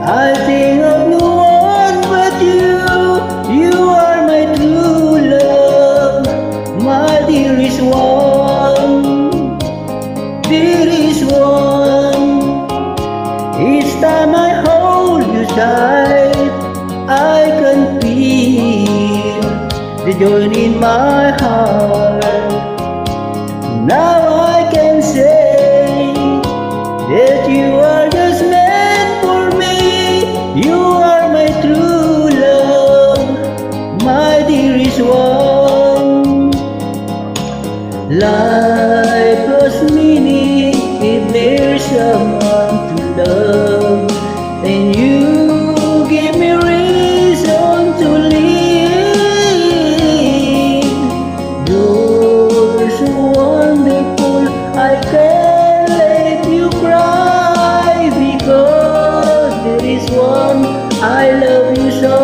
I think of no one but you. You are my true love, my dearest one, dearest one. Each time I hold you tight, I can feel the joy in my heart. Now I can say that you are just meant for me. You are my true love, my dearest one. Life has meaning if there's someone to love, and you give me reason to live. You're so wonderful, I can't let you cry, because there is one I love you so.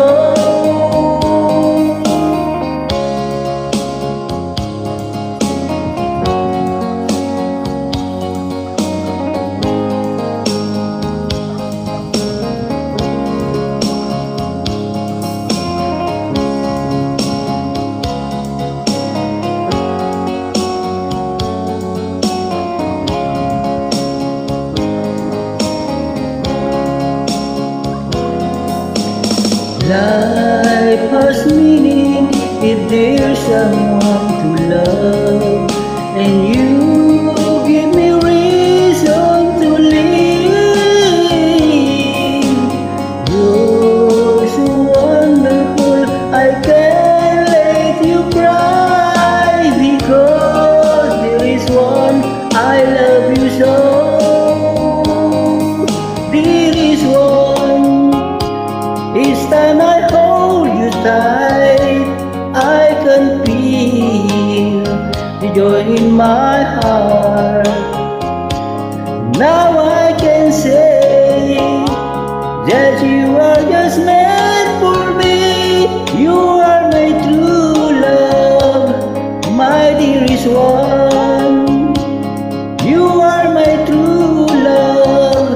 Life has meaning if there's someone to love, and you give me reason to live. You're so wonderful, I can't let you cry, because there is one I love you so. There is one. Each time I hold you tight, I can feel the joy in my heart. Now I can say that you are just meant for me. You are my true love, my dearest one. You are my true love,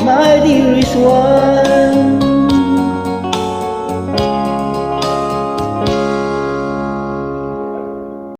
my dearest one.